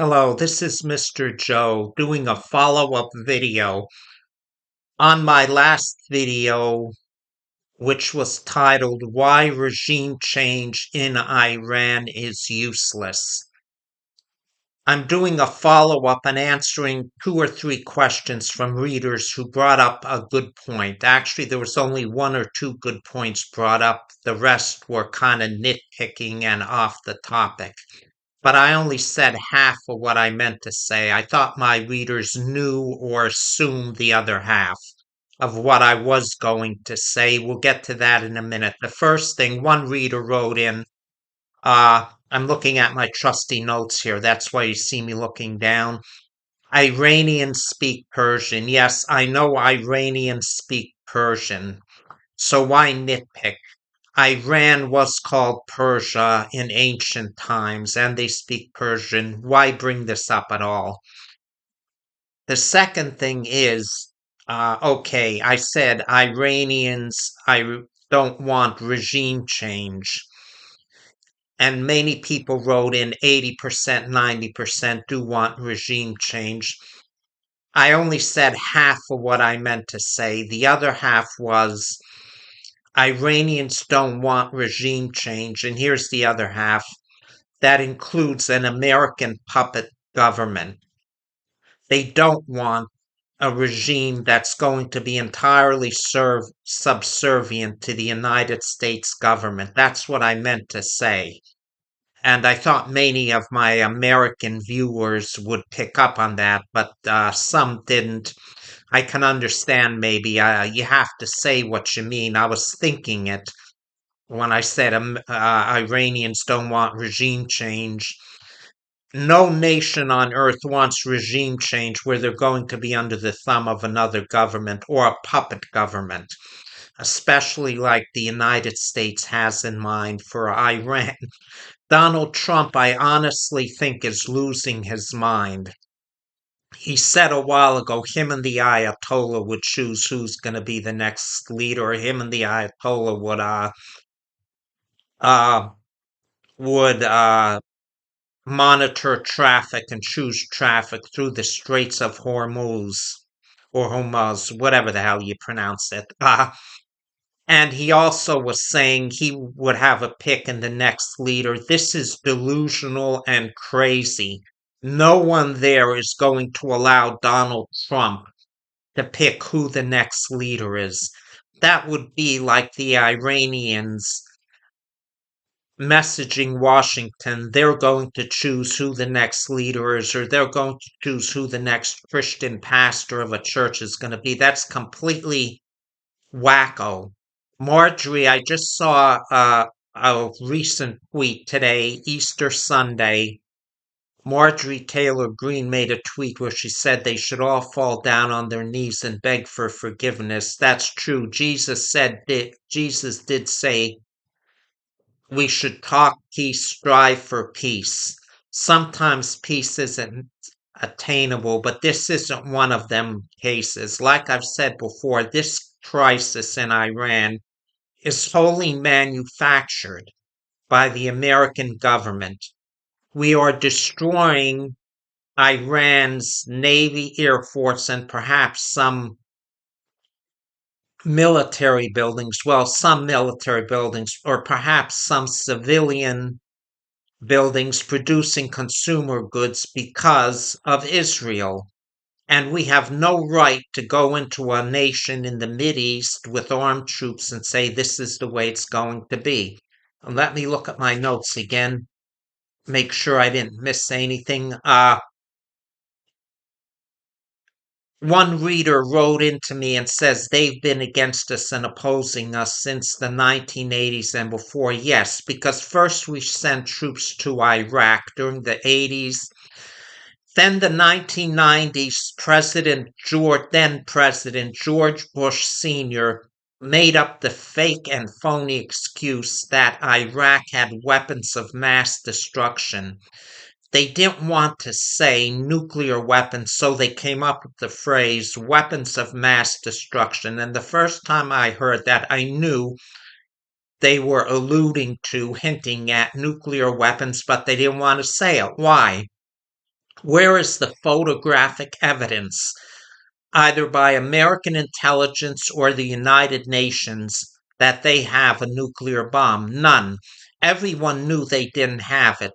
Hello, this is Mr. Joe doing a follow-up video on my last video, which was titled Why Regime Change in Iran is Useless. I'm doing a follow-up and answering two or three questions from readers who brought up a good point. Actually, there was only one or two good points brought up. The rest were kind of nitpicking and off the topic. But I only said half of what I meant to say. I thought my readers knew or assumed the other half of what I was going to say. We'll get to that in a minute. The first thing, one reader wrote in, I'm looking at my trusty notes here. That's why you see me looking down. Iranians speak Persian. Yes, I know Iranians speak Persian. So why nitpick? Iran was called Persia in ancient times, and they speak Persian. Why bring this up at all? The second thing is, okay, I said Iranians, I don't want regime change. And many people wrote in 80%, 90% do want regime change. I only said half of what I meant to say. The other half was Iranians don't want regime change. And here's the other half. That includes an American puppet government. They don't want a regime that's going to be entirely subservient to the United States government. That's what I meant to say. And I thought many of my American viewers would pick up on that, but some didn't. I can understand maybe you have to say what you mean. I was thinking it when I said Iranians don't want regime change. No nation on earth wants regime change where they're going to be under the thumb of another government or a puppet government, especially like the United States has in mind for Iran. Donald Trump, I honestly think, is losing his mind. He said a while ago him and the Ayatollah would choose who's going to be the next leader. Him and the Ayatollah uh, would monitor traffic and choose traffic through the Straits of Hormuz or Hormuz, whatever the hell you pronounce it. And he also was saying he would have a pick in the next leader. This is delusional and crazy. No one there is going to allow Donald Trump to pick who the next leader is. That would be like the Iranians messaging Washington, they're going to choose who the next leader is, or they're going to choose who the next Christian pastor of a church is going to be. That's completely wacko. Marjorie, I just saw a recent tweet today, Easter Sunday. Marjorie Taylor Greene made a tweet where she said they should all fall down on their knees and beg for forgiveness. That's true. Jesus did say we should talk peace, strive for peace. Sometimes peace isn't attainable, but this isn't one of them cases. Like I've said before, this crisis in Iran is wholly manufactured by the American government. We are destroying Iran's Navy, Air Force, and perhaps some military buildings. Well, some military buildings, or perhaps some civilian buildings producing consumer goods because of Israel. And we have no right to go into a nation in the Mideast with armed troops and say this is the way it's going to be. And let me look at my notes again, make sure I didn't miss anything. One reader wrote into me and says they've been against us and opposing us since the 1980s and before. Yes, because first we sent troops to Iraq during the 80s. Then the 1990s, then President George Bush Sr. made up the fake and phony excuse that Iraq had weapons of mass destruction. They didn't want to say nuclear weapons, so they came up with the phrase weapons of mass destruction. And the first time I heard that, I knew they were alluding to, hinting at nuclear weapons, but they didn't want to say it. Why? Where is the photographic evidence, either by American intelligence or the United Nations, that they have a nuclear bomb? None. Everyone knew they didn't have it.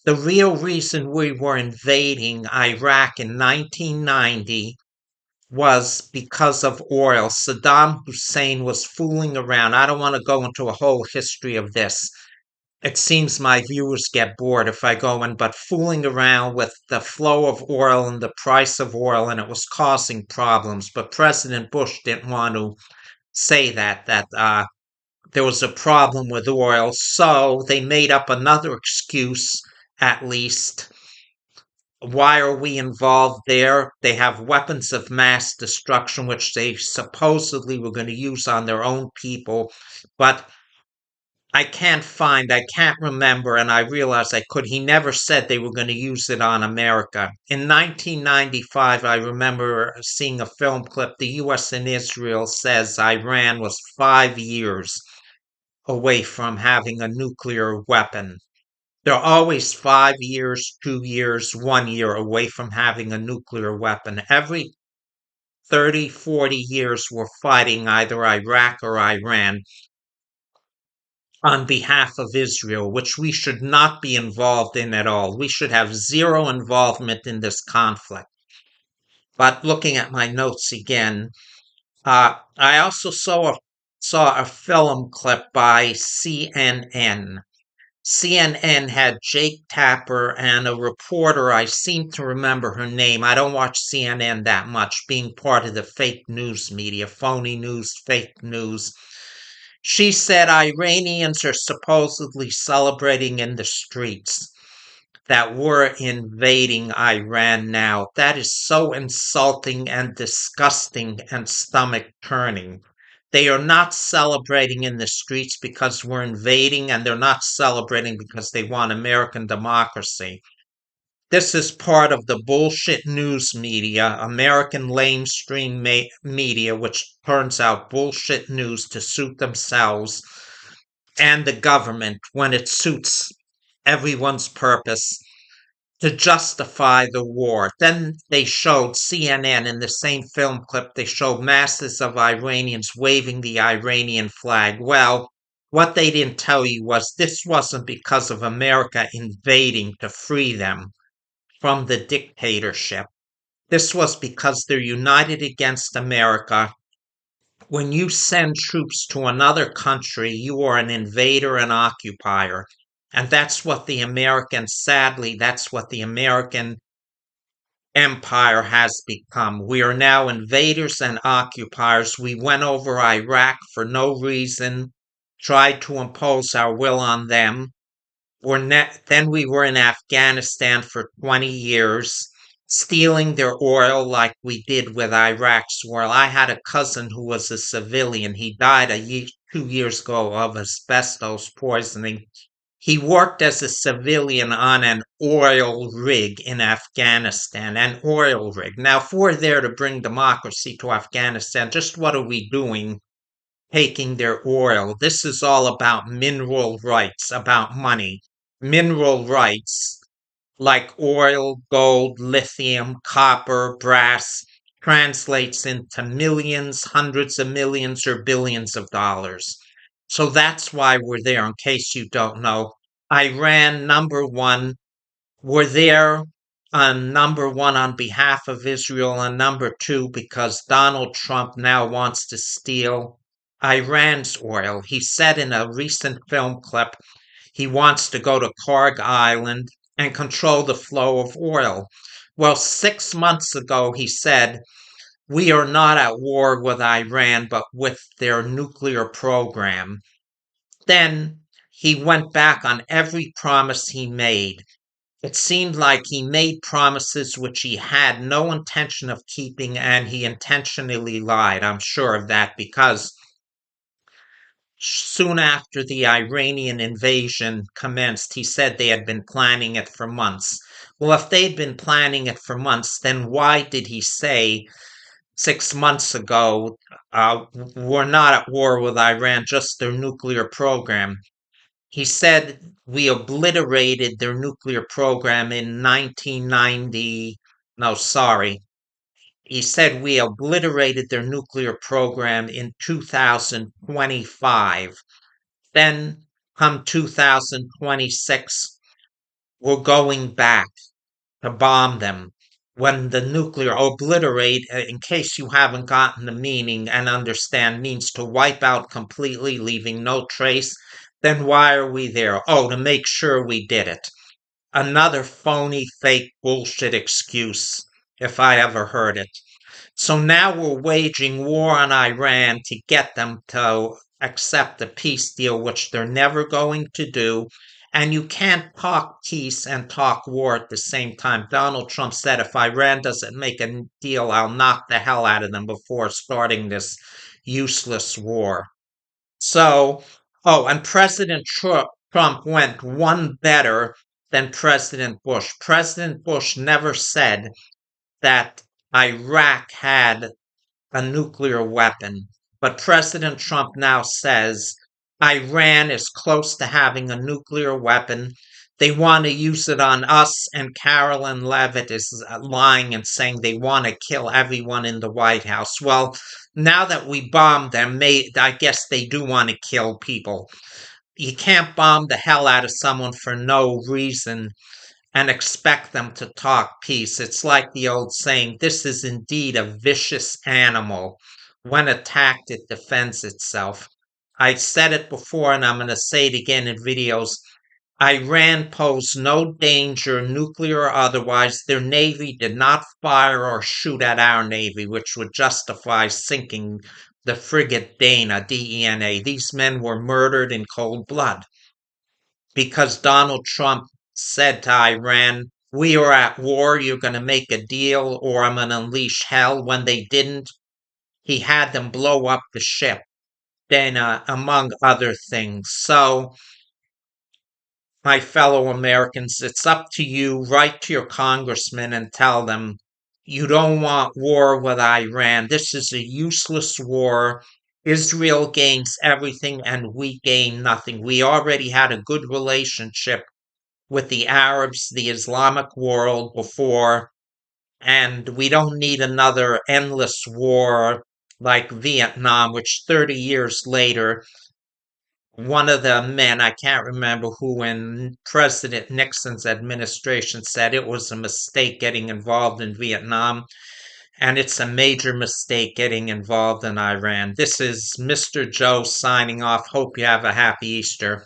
The real reason we were invading Iraq in 1990 was because of oil. Saddam Hussein was fooling around. I don't want to go into a whole history of this. It seems my viewers get bored if I go in, but fooling around with the flow of oil and the price of oil, and it was causing problems. But President Bush didn't want to say that there was a problem with oil, so they made up another excuse, at least. Why are we involved there? They have weapons of mass destruction, which they supposedly were going to use on their own people, but I can't remember, and I realized I could. He never said they were going to use it on America. In 1995, I remember seeing a film clip. The US and Israel says Iran was 5 years away from having a nuclear weapon. They're always 5 years, 2 years, 1 year away from having a nuclear weapon. Every 30, 40 years, we're fighting either Iraq or Iran on behalf of Israel, which we should not be involved in at all. We should have zero involvement in this conflict. But looking at my notes again, I also saw a film clip by CNN. CNN had Jake Tapper and a reporter. I seem to remember her name. I don't watch CNN that much, being part of the fake news media, phony news, fake news. She said Iranians are supposedly celebrating in the streets that we're invading Iran now. That is so insulting and disgusting and stomach turning. They are not celebrating in the streets because we're invading, and they're not celebrating because they want American democracy. This is part of the bullshit news media, American lamestream media, which turns out bullshit news to suit themselves and the government when it suits everyone's purpose to justify the war. Then they showed CNN in the same film clip, they showed masses of Iranians waving the Iranian flag. Well, what they didn't tell you was this wasn't because of America invading to free them from the dictatorship. This was because they're united against America. When you send troops to another country, you are an invader and occupier. And that's what the American, sadly, that's what the American empire has become. We are now invaders and occupiers. We went over Iraq for no reason, tried to impose our will on them. Then we were in Afghanistan for 20 years, stealing their oil like we did with Iraq's oil. I had a cousin who was a civilian. He died 2 years ago of asbestos poisoning. He worked as a civilian on an oil rig in Afghanistan, an oil rig. Now, if we're there to bring democracy to Afghanistan, just what are we doing taking their oil? This is all about mineral rights, about money. Mineral rights like oil, gold, lithium, copper, brass translates into millions, hundreds of millions, or billions of dollars. So that's why we're there, in case you don't know. Iran, number one, we're there on number one on behalf of Israel, and number two because Donald Trump now wants to steal Iran's oil. He said in a recent film clip he wants to go to Karg Island and control the flow of oil. Well, 6 months ago, he said, we are not at war with Iran, but with their nuclear program. Then he went back on every promise he made. It seemed like he made promises which he had no intention of keeping, and he intentionally lied. I'm sure of that because soon after the Iranian invasion commenced, he said they had been planning it for months. Well, if they'd been planning it for months, then why did he say 6 months ago, we're not at war with Iran, just their nuclear program? He said we obliterated their nuclear program in 1990. No, sorry. He said we obliterated their nuclear program in 2025. Then, come 2026, we're going back to bomb them. When the nuclear obliterate, in case you haven't gotten the meaning and understand, means to wipe out completely, leaving no trace, then why are we there? Oh, to make sure we did it. Another phony, fake bullshit excuse, if I ever heard it. So now we're waging war on Iran to get them to accept a peace deal, which they're never going to do. And you can't talk peace and talk war at the same time. Donald Trump said if Iran doesn't make a deal, I'll knock the hell out of them before starting this useless war. So, oh, and Trump went one better than President Bush. President Bush never said that Iraq had a nuclear weapon. But President Trump now says Iran is close to having a nuclear weapon. They want to use it on us, and Carolyn Levitt is lying and saying they want to kill everyone in the White House. Well, now that we bombed them, I guess they do want to kill people. You can't bomb the hell out of someone for no reason and expect them to talk peace. It's like the old saying, this is indeed a vicious animal. When attacked, it defends itself. I said it before and I'm going to say it again in videos. Iran posed no danger, nuclear or otherwise. Their navy did not fire or shoot at our navy, which would justify sinking the frigate Dana, DENA. These men were murdered in cold blood because Donald Trump said to Iran, we are at war, you're going to make a deal or I'm going to unleash hell. When they didn't, he had them blow up the ship, then among other things. So, my fellow Americans, it's up to you. Write to your congressman and tell them you don't want war with Iran. This is a useless war. Israel gains everything and we gain nothing. We already had a good relationship with the Arabs, the Islamic world before, and we don't need another endless war like Vietnam, which 30 years later, one of the men, I can't remember who, in President Nixon's administration said it was a mistake getting involved in Vietnam, and it's a major mistake getting involved in Iran. This is Mr. Joe signing off. Hope you have a happy Easter.